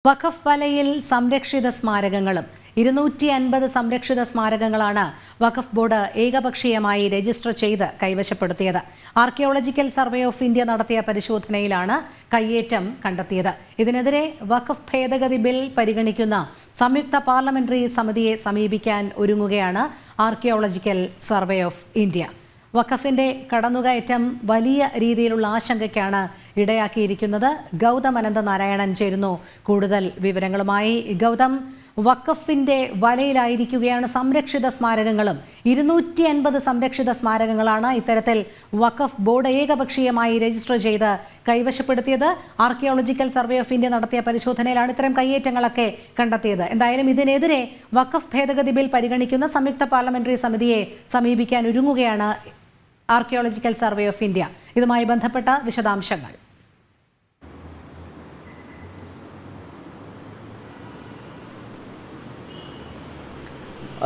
വഖഫ് വലയിൽ സംരക്ഷിത സ്മാരകങ്ങളും 250 സംരക്ഷിത സ്മാരകങ്ങളാണ് വഖഫ് ബോർഡ് ഏകപക്ഷീയമായി രജിസ്റ്റർ ചെയ്ത് കൈവശപ്പെടുത്തിയത്. ആർക്കിയോളജിക്കൽ സർവേ ഓഫ് ഇന്ത്യ നടത്തിയ പരിശോധനയിലാണ് കയ്യേറ്റം കണ്ടെത്തിയത്. ഇതിനെതിരെ വഖഫ് ഭേദഗതി ബിൽ പരിഗണിക്കുന്ന സംയുക്ത പാർലമെന്ററി സമിതിയെ സമീപിക്കാൻ ഒരുങ്ങുകയാണ് ആർക്കിയോളജിക്കൽ സർവേ ഓഫ് ഇന്ത്യ. വഖഫിന്റെ കടന്നുകയറ്റം വലിയ രീതിയിലുള്ള ആശങ്കയ്ക്കാണ് ഇടയാക്കിയിരിക്കുന്നത്. ഗൗതം അനന്തനാരായണൻ ചേരുന്നു കൂടുതൽ വിവരങ്ങളുമായി. ഗൗതം, വഖഫിന്റെ വലയിലായിരിക്കുകയാണ് സംരക്ഷിത സ്മാരകങ്ങളും. 250 സംരക്ഷിത സ്മാരകങ്ങളാണ് ഇത്തരത്തിൽ വഖഫ് ബോർഡ് ഏകപക്ഷീയമായി രജിസ്റ്റർ ചെയ്ത് കൈവശപ്പെടുത്തിയത്. ആർക്കിയോളജിക്കൽ സർവേ ഓഫ് ഇന്ത്യ നടത്തിയ പരിശോധനയിലാണ് ഇത്തരം കയ്യേറ്റങ്ങളൊക്കെ കണ്ടെത്തിയത്. എന്തായാലും ഇതിനെതിരെ വഖഫ് ഭേദഗതി ബിൽ പരിഗണിക്കുന്ന സംയുക്ത പാർലമെന്ററി സമിതിയെ സമീപിക്കാൻ ഒരുങ്ങുകയാണ് ആർക്കിയോളജിക്കൽ സർവേ ഓഫ് ഇന്ത്യ. ഇതുമായി ബന്ധപ്പെട്ട വിശദാംശങ്ങൾ.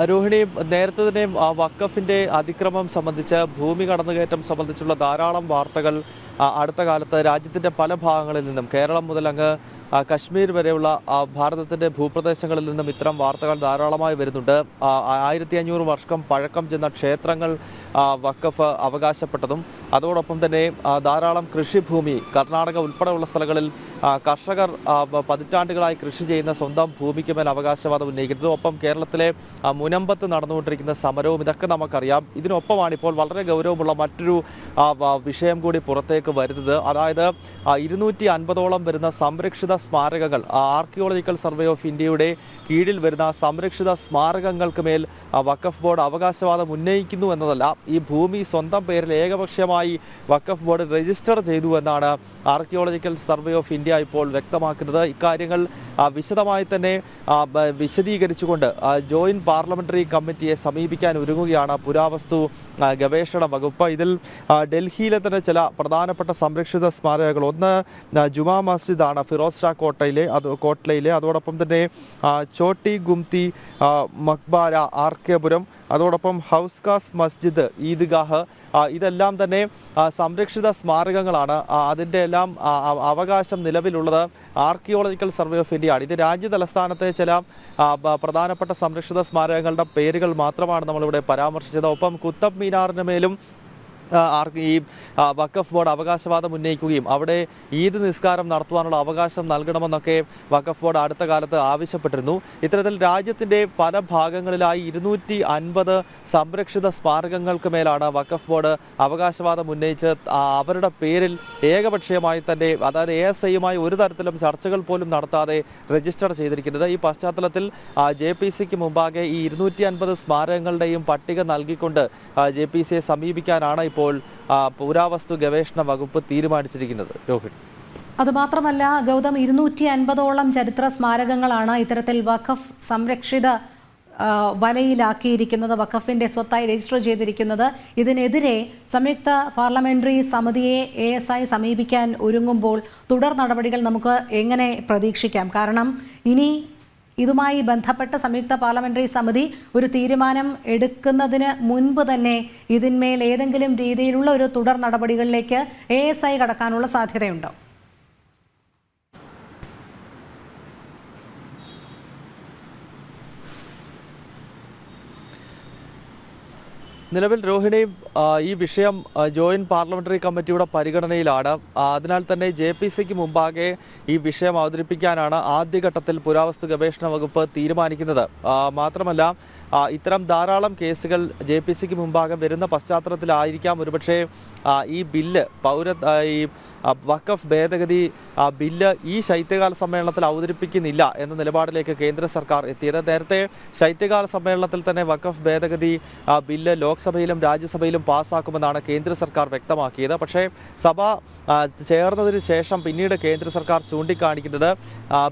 രോഹിണി, നേരത്തെ തന്നെ വഖഫിന്റെ അതിക്രമം സംബന്ധിച്ച്, ഭൂമി കടന്നുകയറ്റം സംബന്ധിച്ചുള്ള ധാരാളം വാർത്തകൾ അടുത്ത കാലത്ത് രാജ്യത്തിന്റെ പല ഭാഗങ്ങളിൽ നിന്നും, കേരളം മുതൽ അങ്ങ് കശ്മീർ വരെയുള്ള ഭാരതത്തിന്റെ ഭൂപ്രദേശങ്ങളിൽ നിന്നും ഇത്തരം വാർത്തകൾ ധാരാളമായി വരുന്നുണ്ട്. 1500 വർഷം പഴക്കം ചെന്ന ക്ഷേത്രങ്ങൾ വഖഫ് അവകാശപ്പെട്ടതും അതോടൊപ്പം തന്നെ ധാരാളം കൃഷിഭൂമി കർണാടക ഉൾപ്പെടെയുള്ള സ്ഥലങ്ങളിൽ കർഷകർ പതിറ്റാണ്ടുകളായി കൃഷി ചെയ്യുന്ന സ്വന്തം ഭൂമിക്ക് മേൽ അവകാശവാദം ഉന്നയിക്കുന്നത്, ഒപ്പം കേരളത്തിലെ മുനമ്പത്ത് നടന്നുകൊണ്ടിരിക്കുന്ന സമരവും ഇതൊക്കെ നമുക്കറിയാം. ഇതിനൊപ്പമാണ് ഇപ്പോൾ വളരെ ഗൗരവമുള്ള മറ്റൊരു വിഷയം കൂടി പുറത്തേക്ക് വരുന്നത്. അതായത് 250ഓളം വരുന്ന സംരക്ഷിത സ്മാരകങ്ങൾ, ആർക്കിയോളജിക്കൽ സർവേ ഓഫ് ഇന്ത്യയുടെ കീഴിൽ വരുന്ന സംരക്ഷിത സ്മാരകങ്ങൾക്ക് മേൽ വഖഫ് ബോർഡ് അവകാശവാദം ഉന്നയിക്കുന്നു എന്നതല്ല, ഈ ഭൂമി സ്വന്തം പേരിൽ ഏകപക്ഷീയമായി വഖഫ് ബോർഡ് രജിസ്റ്റർ ചെയ്തു എന്നാണ് ആർക്കിയോളജിക്കൽ സർവേ ഓഫ് ഇന്ത്യ ഇപ്പോൾ വ്യക്തമാക്കുന്നത്. ഇക്കാര്യങ്ങൾ വിശദമായി തന്നെ വിശദീകരിച്ചുകൊണ്ട് ജോയിന്റ് പാർലമെന്ററി കമ്മിറ്റിയെ സമീപിക്കാൻ ഒരുങ്ങുകയാണ് പുരാവസ്തു ഗവേഷണ വകുപ്പ്. ഇതിൽ ഡൽഹിയിലെ തന്നെ ചില പ്രധാനപ്പെട്ട സംരക്ഷിത സ്മാരകങ്ങൾ, ഒന്ന് ജുമാ മസ്ജിദാണ് ഫിറോസ് ഷാ കോട്ട്ലയിലെ, അതോടൊപ്പം തന്നെ ചോട്ടി ഗുംതി മക്ബാര ആർക്കേപുരം, അതോടൊപ്പം ഹൗസ്കാസ് മസ്ജിദ് ഈദ്ഗാഹ്, ഇതെല്ലാം തന്നെ സംരക്ഷിത സ്മാരകങ്ങളാണ്. അതിൻ്റെ എല്ലാം അവകാശം നിലവിലുള്ളത് ആർക്കിയോളജിക്കൽ സർവേ ഓഫ് ഇന്ത്യയാണ്. ഇത് രാജ്യ തലസ്ഥാനത്തെ ചില പ്രധാനപ്പെട്ട സംരക്ഷിത സ്മാരകങ്ങളുടെ പേരുകൾ മാത്രമാണ് നമ്മളിവിടെ പരാമർശിച്ചത്. ഒപ്പം കുത്തബ് മീനാറിന് മേലും ഈ വഖഫ് ബോർഡ് അവകാശവാദം ഉന്നയിക്കുകയും അവിടെ ഈദ് നിസ്കാരം നടത്തുവാനുള്ള അവകാശം നൽകണമെന്നൊക്കെ വഖഫ് ബോർഡ് അടുത്ത കാലത്ത് ആവശ്യപ്പെട്ടിരുന്നു. ഇത്തരത്തിൽ രാജ്യത്തിൻ്റെ പല ഭാഗങ്ങളിലായി 250 സംരക്ഷിത സ്മാരകങ്ങൾക്ക് മേലാണ് വഖഫ് ബോർഡ് അവകാശവാദം ഉന്നയിച്ച് അവരുടെ പേരിൽ ഏകപക്ഷീയമായി തന്നെ, അതായത് ASIയുമായി ഒരു തരത്തിലും ചർച്ചകൾ പോലും നടത്താതെ രജിസ്റ്റർ ചെയ്തിരിക്കുന്നത്. ഈ പശ്ചാത്തലത്തിൽ JPCക്ക് മുമ്പാകെ ഈ 250 സ്മാരകങ്ങളുടെയും പട്ടിക നൽകിക്കൊണ്ട് JPCയെ സമീപിക്കാനാണ് ഇപ്പോൾ പുരാവസ്തു ഗവേഷണ വകുപ്പ് തീരുമാനിച്ചിരിക്കുന്നത്. രോഹിണി, അതുമാത്രമല്ല ഗൗതം, 250ഓളം ചരിത്ര സ്മാരകങ്ങളാണ് ഇത്തരത്തിൽ വഖഫ് സംരക്ഷിത വലയിലാക്കിയിരിക്കുന്നത്, വഖഫിന്റെ സ്വത്തായി രജിസ്റ്റർ ചെയ്തിരിക്കുന്നത്. ഇതിനെതിരെ സംയുക്ത പാർലമെന്ററി സമിതിയെ ASI സമീപിക്കാൻ ഒരുങ്ങുമ്പോൾ തുടർ നടപടികൾ നമുക്ക് എങ്ങനെ പ്രതീക്ഷിക്കാം? കാരണം ഇനി ഇതുമായി ബന്ധപ്പെട്ട് സംയുക്ത പാർലമെന്ററി സമിതി ഒരു തീരുമാനം എടുക്കുന്നതിന് മുൻപ് തന്നെ ഇതിന്മേൽ ഏതെങ്കിലും രീതിയിലുള്ള ഒരു തുടർ നടപടികളിലേക്ക് ASI കടക്കാനുള്ള സാധ്യതയുണ്ടോ? നിലവിൽ രോഹിണി, ഈ വിഷയം ജോയിന്റ് പാർലമെന്ററി കമ്മിറ്റിയുടെ പരിഗണനയിലാണ്. അതിനാൽ തന്നെ JPCക്ക് മുമ്പാകെ ഈ വിഷയം അവതരിപ്പിക്കാനാണ് ആദ്യഘട്ടത്തിൽ പുരാവസ്തു ഗവേഷണ വകുപ്പ് തീരുമാനിക്കുന്നത്. മാത്രമല്ല, ഇത്തരം ധാരാളം കേസുകൾ JPCക്ക് മുമ്പാകെ വരുന്ന പശ്ചാത്തലത്തിലായിരിക്കാം ഒരുപക്ഷെ ഈ ബില്ല്, ഈ വഖഫ് ഭേദഗതി ബില്ല് ഈ ശൈത്യകാല സമ്മേളനത്തിൽ അവതരിപ്പിക്കുന്നില്ല എന്ന നിലപാടിലേക്ക് കേന്ദ്ര സർക്കാർ എത്തിയത്. നേരത്തെ ശൈത്യകാല സമ്മേളനത്തിൽ തന്നെ വഖഫ് ഭേദഗതി ബില്ല് ലോക്സഭയിലും രാജ്യസഭയിലും പാസ്സാക്കുമെന്നാണ് കേന്ദ്ര സർക്കാർ വ്യക്തമാക്കിയത്. പക്ഷേ സഭ ചേർന്നതിന് ശേഷം പിന്നീട് കേന്ദ്ര സർക്കാർ ചൂണ്ടിക്കാണിക്കുന്നത്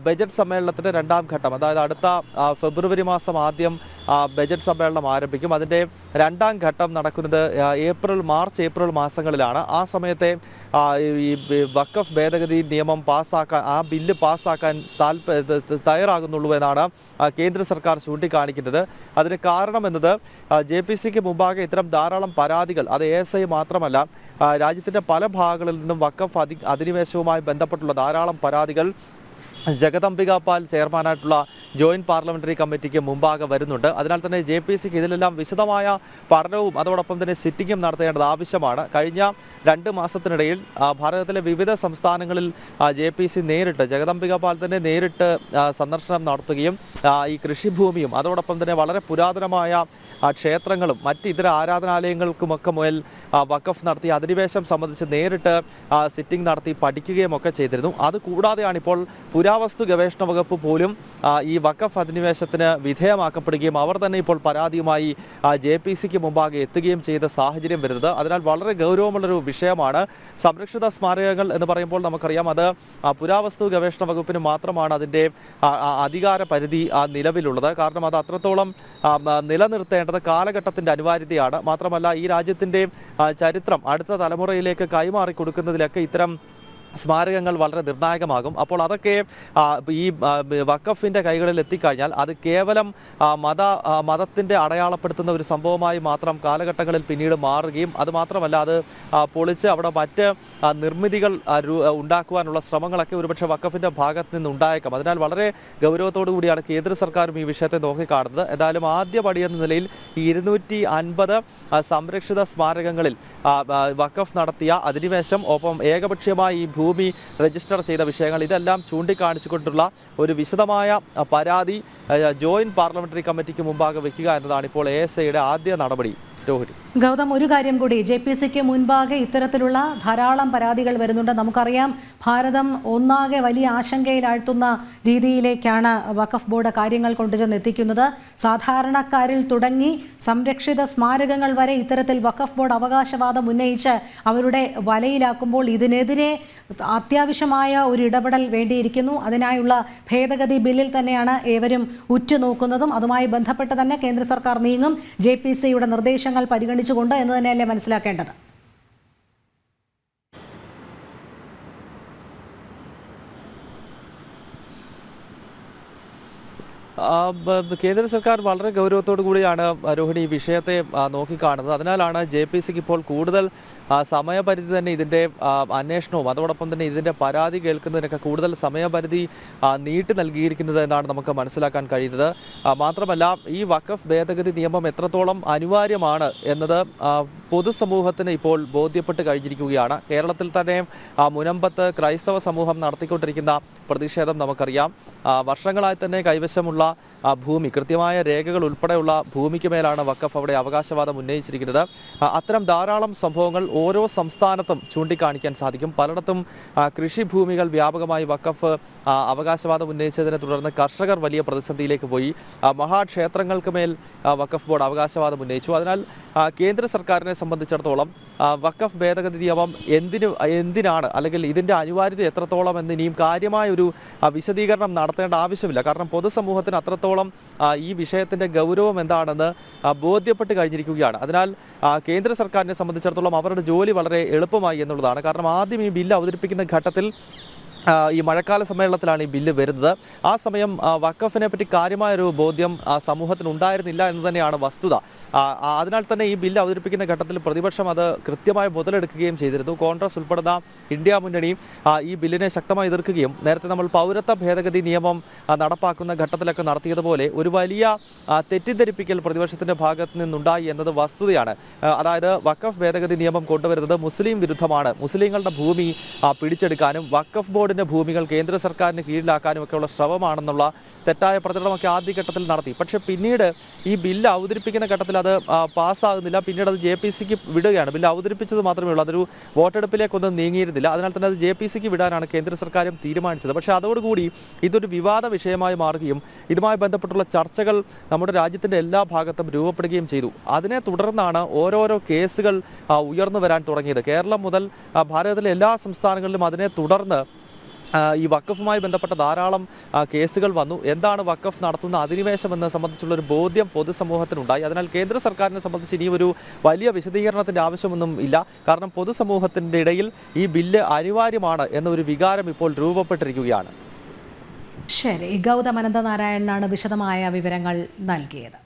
ബജറ്റ് സമ്മേളനത്തിൻ്റെ 2ാം ഘട്ടം, അതായത് അടുത്ത ഫെബ്രുവരി മാസം ആദ്യം ബജറ്റ് സമ്മേളനം ആരംഭിക്കും. അതിൻ്റെ 2ാം ഘട്ടം നടക്കുന്നത് മാർച്ച് ഏപ്രിൽ മാസങ്ങളിലാണ്. ആ സമയത്തെ ഈ വഖഫ് ഭേദഗതി നിയമം പാസ്സാക്കാൻ, ആ ബില്ല് പാസ്സാക്കാൻ തയ്യാറാകുന്നുള്ളൂ എന്നാണ് കേന്ദ്ര സർക്കാർ ചൂണ്ടിക്കാണിക്കുന്നത്. അതിന് കാരണമെന്നത് JPCക്ക് മുമ്പാകെ ഇത്തരം ധാരാളം പരാതികൾ, അത് ASI മാത്രമല്ല രാജ്യത്തിൻ്റെ പല ഭാഗങ്ങളിൽ നിന്നും വഖഫ് അധിനിവേശവുമായി ബന്ധപ്പെട്ടുള്ള ധാരാളം പരാതികൾ ജഗദംബിക പാൽ ചെയർമാനായിട്ടുള്ള ജോയിന്റ് പാർലമെന്ററി കമ്മിറ്റിക്ക് മുമ്പാകെ വരുന്നുണ്ട്. അതിനാൽ തന്നെ JPCക്ക് ഇതിലെല്ലാം വിശദമായ പഠനവും അതോടൊപ്പം തന്നെ സിറ്റിംഗും നടത്തേണ്ടത് ആവശ്യമാണ്. കഴിഞ്ഞ 2 മാസത്തിനിടയിൽ ഭാരതത്തിലെ വിവിധ സംസ്ഥാനങ്ങളിൽ JPC നേരിട്ട് ജഗദംബിക പാൽ തന്നെ നേരിട്ട് സന്ദർശനം നടത്തുകയും ഈ കൃഷിഭൂമിയും അതോടൊപ്പം തന്നെ വളരെ പുരാതനമായ ക്ഷേത്രങ്ങളും മറ്റ് ഇതര ആരാധനാലയങ്ങൾക്കുമൊക്കെ മുതൽ വഖഫ് നടത്തി അധിനിവേശം സംബന്ധിച്ച് നേരിട്ട് സിറ്റിംഗ് നടത്തി പഠിക്കുകയും ഒക്കെ ചെയ്തിരുന്നു. അതുകൂടാതെയാണ് ഇപ്പോൾ പുരാവസ്തു ഗവേഷണ വകുപ്പ് പോലും ഈ വഖഫ് അധിനിവേശത്തിന് വിധേയമാക്കപ്പെടുകയും അവർ തന്നെ ഇപ്പോൾ പരാതിയുമായി JPCക്ക് മുമ്പാകെ എത്തുകയും ചെയ്ത സാഹചര്യം വരുന്നത്. അതിനാൽ വളരെ ഗൗരവമുള്ളൊരു വിഷയമാണ്. സംരക്ഷിത സ്മാരകങ്ങൾ എന്ന് പറയുമ്പോൾ നമുക്കറിയാം അത് പുരാവസ്തു ഗവേഷണ വകുപ്പിന് മാത്രമാണ് അതിൻ്റെ അധികാര പരിധി നിലവിലുള്ളത്. കാരണം അത് അത്രത്തോളം നിലനിർത്തേണ്ടത് കാലഘട്ടത്തിൻ്റെ അനിവാര്യതയാണ്. മാത്രമല്ല ഈ രാജ്യത്തിൻ്റെ ചരിത്രം അടുത്ത തലമുറയിലേക്ക് കൈമാറി കൊടുക്കുന്നതിലൊക്കെ ഇത്തരം സ്മാരകങ്ങൾ വളരെ നിർണായകമാകും. അപ്പോൾ അതൊക്കെ ഈ വഖഫിൻ്റെ കൈകളിൽ എത്തിക്കഴിഞ്ഞാൽ അത് കേവലം മതത്തിൻ്റെ അടയാളപ്പെടുത്തുന്ന ഒരു സംഭവമായി മാത്രം കാലഘട്ടങ്ങളിൽ പിന്നീട് മാറുകയും അതുമാത്രമല്ല അത് പൊളിച്ച് അവിടെ മറ്റ് നിർമ്മിതികൾ ഉണ്ടാക്കുവാനുള്ള ശ്രമങ്ങളൊക്കെ ഒരുപക്ഷെ വഖഫിൻ്റെ ഭാഗത്ത് നിന്ന് ഉണ്ടായേക്കാം. അതിനാൽ വളരെ ഗൗരവത്തോടു കൂടിയാണ് കേന്ദ്ര സർക്കാരും ഈ വിഷയത്തെ നോക്കിക്കാണുന്നത്. എന്തായാലും ആദ്യ പടിയെന്ന നിലയിൽ ഈ 250 സംരക്ഷിത സ്മാരകങ്ങളിൽ വഖഫ് നടത്തിയ അധിനിവേശം ഒപ്പം ഏകപക്ഷീയമായി ഈ ഭൂമി രജിസ്റ്റർ ചെയ്ത വിഷയങ്ങൾ ഇതെല്ലാം ചൂണ്ടിക്കാണിച്ചുകൊണ്ടുള്ള ഒരു വിശദമായ പരാതി ജോയിന്റ് പാർലമെന്ററി കമ്മിറ്റിക്ക് മുമ്പാകെ വയ്ക്കുക എന്നതാണ് ഇപ്പോൾ ASIയുടെ ആദ്യ നടപടി. രോഹിണി, ഗൗതം, ഒരു കാര്യം കൂടി, JPCക്ക് മുൻപാകെ ഇത്തരത്തിലുള്ള ധാരാളം പരാതികൾ വരുന്നുണ്ട്. നമുക്കറിയാം ഭാരതം ഒന്നാകെ വലിയ ആശങ്കയിലാഴ്ത്തുന്ന രീതിയിലേക്കാണ് വഖഫ് ബോർഡ് കാര്യങ്ങൾ കൊണ്ടുചെന്ന് എത്തിക്കുന്നത്. സാധാരണക്കാരിൽ തുടങ്ങി സംരക്ഷിത സ്മാരകങ്ങൾ വരെ ഇത്തരത്തിൽ വഖഫ് ബോർഡ് അവകാശവാദം ഉന്നയിച്ച് അവരുടെ വലയിലാക്കുമ്പോൾ ഇതിനെതിരെ അത്യാവശ്യമായ ഒരു ഇടപെടൽ വേണ്ടിയിരിക്കുന്നു. അതിനായുള്ള ഭേദഗതി ബില്ലിൽ തന്നെയാണ് ഏവരും ഉറ്റുനോക്കുന്നതും. അതുമായി ബന്ധപ്പെട്ട് തന്നെ കേന്ദ്ര സർക്കാർ നീങ്ങും. JPCയുടെ നിർദ്ദേശങ്ങൾ പരിഗണിച്ചുകൊണ്ട് എന്ന് തന്നെയല്ലേ മനസ്സിലാക്കേണ്ടത്? കേന്ദ്ര സർക്കാർ വളരെ ഗൗരവത്തോടു കൂടിയാണ് രോഹിണി ഈ വിഷയത്തെ നോക്കിക്കാണുന്നത്. അതിനാലാണ് JPCക്ക് ഇപ്പോൾ കൂടുതൽ സമയപരിധി തന്നെ ഇതിൻ്റെ അന്വേഷണവും അതോടൊപ്പം തന്നെ ഇതിൻ്റെ പരാതി കേൾക്കുന്നതിനൊക്കെ കൂടുതൽ സമയപരിധി നീട്ടി നൽകിയിരിക്കുന്നത് എന്നാണ് നമുക്ക് മനസ്സിലാക്കാൻ കഴിയുന്നത്. മാത്രമല്ല ഈ വഖഫ് ഭേദഗതി നിയമം എത്രത്തോളം അനിവാര്യമാണ് എന്നത് പൊതുസമൂഹത്തിന് ഇപ്പോൾ ബോധ്യപ്പെട്ട് കഴിഞ്ഞിരിക്കുകയാണ്. കേരളത്തിൽ തന്നെ മുനമ്പത്ത് ക്രൈസ്തവ സമൂഹം നടത്തിക്കൊണ്ടിരിക്കുന്ന പ്രതിഷേധം നമുക്കറിയാം. വർഷങ്ങളായി തന്നെ കൈവശമുള്ള ഭൂമി, കൃത്യമായ രേഖകൾ ഉൾപ്പെടെയുള്ള ഭൂമിക്ക് മേലാണ് വഖഫ് അവിടെ അവകാശവാദം ഉന്നയിച്ചിരിക്കുന്നത്. അത്തരം ധാരാളം സംഭവങ്ങൾ ഓരോ സംസ്ഥാനത്തും ചൂണ്ടിക്കാണിക്കാൻ സാധിക്കും. പലയിടത്തും കൃഷിഭൂമികൾ വ്യാപകമായി വഖഫ് അവകാശവാദം ഉന്നയിച്ചതിനെ തുടർന്ന് കർഷകർ വലിയ പ്രതിസന്ധിയിലേക്ക് പോയി. മഹാക്ഷേത്രങ്ങൾക്ക് മേൽ വഖഫ് ബോർഡ് അവകാശവാദം ഉന്നയിച്ചു. അതിനാൽ കേന്ദ്ര സർക്കാരിനെ സംബന്ധിച്ചിടത്തോളം വഖഫ് ഭേദഗതി നിയമം എന്തിനാണ് അല്ലെങ്കിൽ ഇതിൻ്റെ അനിവാര്യത എത്രത്തോളം എന്ന് ഇനിയും കാര്യമായ ഒരു വിശദീകരണം നടത്തേണ്ട ആവശ്യമില്ല. കാരണം പൊതുസമൂഹത്തിന് അത്രത്തോളം ഈ വിഷയത്തിൻ്റെ ഗൗരവം എന്താണെന്ന് ബോധ്യപ്പെട്ട് കഴിഞ്ഞിരിക്കുകയാണ്. അതിനാൽ കേന്ദ്ര സർക്കാരിനെ സംബന്ധിച്ചിടത്തോളം അവരുടെ ജോലി വളരെ എളുപ്പമായി എന്നുള്ളതാണ്. കാരണം ആദ്യം ഈ ബില്ല് അവതരിപ്പിക്കുന്ന ഘട്ടത്തിൽ ഈ മഴക്കാല സമ്മേളനത്തിലാണ് ഈ ബില്ല് വരുന്നത്. ആ സമയം വഖഫിനെ പറ്റി കാര്യമായൊരു ബോധ്യം സമൂഹത്തിന് ഉണ്ടായിരുന്നില്ല എന്ന് തന്നെയാണ് വസ്തുത. അതിനാൽ തന്നെ ഈ ബില്ല് അവതരിപ്പിക്കുന്ന ഘട്ടത്തിൽ പ്രതിപക്ഷം അത് കൃത്യമായി മുതലെടുക്കുകയും ചെയ്തിരുന്നു. കോൺഗ്രസ് ഉൾപ്പെടുന്ന ഇന്ത്യ മുന്നണി ഈ ബില്ലിനെ ശക്തമായി എതിർക്കുകയും നേരത്തെ നമ്മൾ പൗരത്വ ഭേദഗതി നിയമം നടപ്പാക്കുന്ന ഘട്ടത്തിലൊക്കെ നടത്തിയതുപോലെ ഒരു വലിയ തെറ്റിദ്ധരിപ്പിക്കൽ പ്രതിപക്ഷത്തിൻ്റെ ഭാഗത്ത് നിന്നുണ്ടായി എന്നത് വസ്തുതയാണ്. അതായത് വഖഫ് ഭേദഗതി നിയമം കൊണ്ടുവരുന്നത് മുസ്ലിം വിരുദ്ധമാണ്, മുസ്ലിങ്ങളുടെ ഭൂമി പിടിച്ചെടുക്കാനും വഖഫ് ബോർഡിൻ്റെ ഭൂമികൾ കേന്ദ്ര സർക്കാരിന് കീഴിലാക്കാനും ഒക്കെയുള്ള ശ്രമമാണെന്നുള്ള തെറ്റായ പ്രചരണമൊക്കെ ആദ്യഘട്ടത്തിൽ നടത്തി. പക്ഷേ പിന്നീട് ഈ ബില്ല് അവതരിപ്പിക്കുന്ന ഘട്ടത്തിൽ അത് പാസ്സാകുന്നില്ല. പിന്നീട് അത് JPCക്ക് വിടുകയാണ്. ബില്ല് അവതരിപ്പിച്ചത് മാത്രമേ ഉള്ളൂ, അതൊരു വോട്ടെടുപ്പിലേക്കൊന്നും നീങ്ങിയിരുന്നില്ല. അതിനാൽ തന്നെ അത് JPCക്ക് വിടാനാണ് കേന്ദ്ര സർക്കാരും തീരുമാനിച്ചത്. പക്ഷേ അതോടുകൂടി ഇതൊരു വിവാദ വിഷയമായി മാറുകയും ഇതുമായി ബന്ധപ്പെട്ടുള്ള ചർച്ചകൾ നമ്മുടെ രാജ്യത്തിൻ്റെ എല്ലാ ഭാഗത്തും രൂപപ്പെടുകയും ചെയ്തു. അതിനെ തുടർന്നാണ് ഓരോരോ കേസുകൾ ഉയർന്നു വരാൻ തുടങ്ങിയത്. കേരളം മുതൽ ഭാരതത്തിലെ എല്ലാ സംസ്ഥാനങ്ങളിലും അതിനെ തുടർന്ന് ഈ വഖഫുമായി ബന്ധപ്പെട്ട ധാരാളം കേസുകൾ വന്നു. എന്താണ് വഖഫ് നടത്തുന്ന അധിനിവേശം എന്നത് സംബന്ധിച്ചുള്ളൊരു ബോധ്യം പൊതുസമൂഹത്തിനുണ്ടായി. അതിനാൽ കേന്ദ്ര സർക്കാരിനെ സംബന്ധിച്ച് ഇനി ഒരു വലിയ വിശദീകരണത്തിൻ്റെ ആവശ്യമൊന്നും ഇല്ല. കാരണം പൊതുസമൂഹത്തിൻ്റെ ഇടയിൽ ഈ ബില്ല് അനിവാര്യമാണ് എന്നൊരു വികാരം ഇപ്പോൾ രൂപപ്പെട്ടിരിക്കുകയാണ്. ശരി, ഗൗതം അനന്തനാരായണനാണ് വിശദമായ വിവരങ്ങൾ നൽകിയത്.